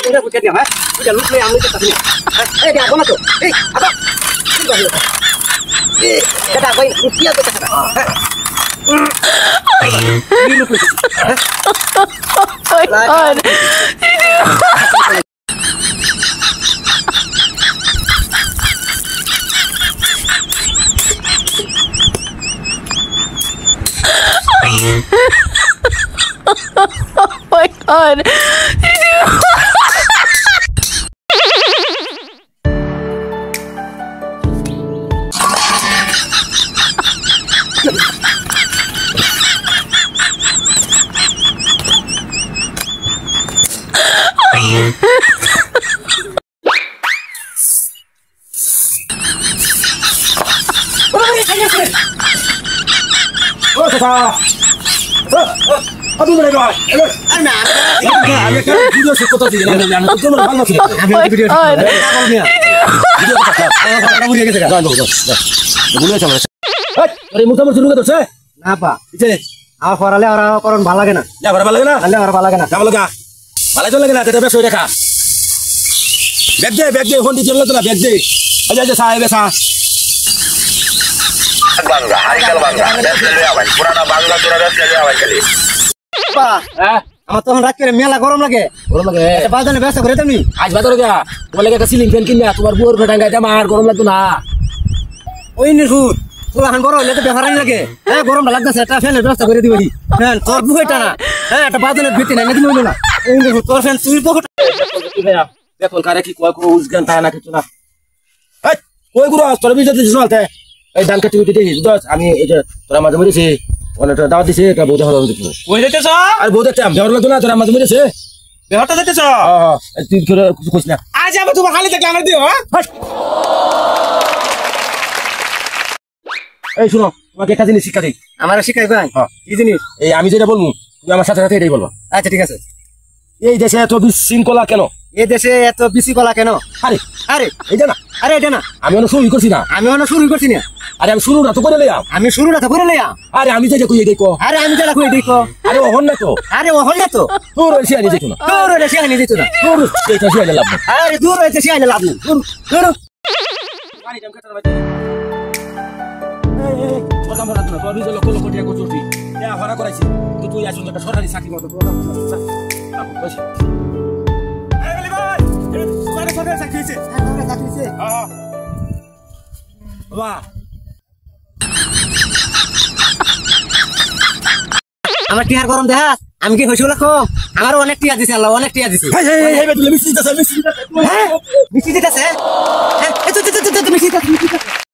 ওটা বুঝে দিও হ্যাঁ ওটা লুটলে আমি তো তাহলে এই দেখো না তো এই আবা এটা ভাই রুপিয়া তো টাকা Oh my god. Aduh mereka, video sekolah di dalam itu mana bang masih? Video kamu dia kita kan? Boleh coba. Hari muka muncul juga tuh, apa? Ije, আমার পড়ালে ওরা করন ভালো লাগে না ya berapa lagi na? আলে ওরা ভালো লাগে না Kamu lega, malah jual lagi na, kita besok deka. Beg deh, hondi jual tuh na beg deh. Aja saya besa. Bangga, Haikal bangga. Dan seliawan, purana bangga turada seliawan kali. বাবা আমার তখন রাত করে মেলা গরম লাগে এটা বাজারে ব্যবস্থা করে তুমি আজ বাজারে যা তোমার লাগে একটা সিলিং ফ্যান কিনবে তোমার বুয়ার ফেটাঙ্গাইতে আমার গরম লাগতো না ওই নিশুত তোরা হান বড় হলে তো ব্যাপারই লাগে হ্যাঁ গরমটা লাগতেছে একটা ফ্যানের ব্যবস্থা করে দিবি ফ্যান তোর বুকেটা না হ্যাঁ একটা বাজারে ভিতরে না নাকি নইলো না ওই নিশুত তোর ফ্যান তুই পকেট দেখুন কারে কি কয় কোনো উজগান থাকে না কিছু না এই কই গুরু তোর বিজয় দিছিস চলতে এই ধান কাটি উঠে দিছিস দস আমি এই যে তোরা মাঝে মরেছি অনেকটা দাওয়াত দিছে এটা বউটা হলো কই যেতেছ আর বউটা টাইম দেওয়ার লাগতো না তোরা মাঝে মরেছে বেহটা যেতেছ হ্যাঁ তুই করে কিছু কইস না আজ আবার তোমার খালি থেকে আমার দিও হ্যাঁ এই শুনো তোমাকে একটা জিনিস শিক্ষা দিই আমার শিখাইবা কি জিনিস এই আমি যেটা বলবো তুমি আমার সাথে সাথে এটাই বলবা আচ্ছা ঠিক আছে এই দেশে এত বিশৃঙ্খলা কেন এই দেশে এত বেশি কলা কেন আরে আরে এইটা না আরে এটা না আমি অনেক শুরু করছি না আমি অনেক শুরু করছি না আরে আমি শুরু না তো করে লইয়া আমি শুরু না তো করে লইয়া আরে আমি যেটা কই এটাই কো আরে আমি যেটা কই দেখো আরে ওহন না তো আরে ও হল না তো তোর ওই শিয়া নিজে না দূর হইতে সে আনি দিত না তোর এইটা শিয়া লাভ না আরে দূর হইতে সে আনি লাভ নেই দূর দূর পানি জাম কাটার বাইতে এই কথা মনে রাখনা তোর নিজে লক্ষ লক্ষ টাকা করছিস এ ভাড়া করাইছি তুই আসুন একটা সরকারি চাকরি মতো তোর বসে এই বলি ভাই তোমার সরকার চাকরি হইছে আমরা চাকরিছে হ্যাঁ বাবা আমার টিয়ার গরম দেখা আমি কি হইছিল কম আমারও অনেক টিয়া দিছে আল্লাহ অনেক টিয়া দিছে এই তুই মিষ্টি দিতেছ হ্যাঁ মিষ্টি দিতেছে হ্যাঁ এই তো মিষ্টি দিতেছে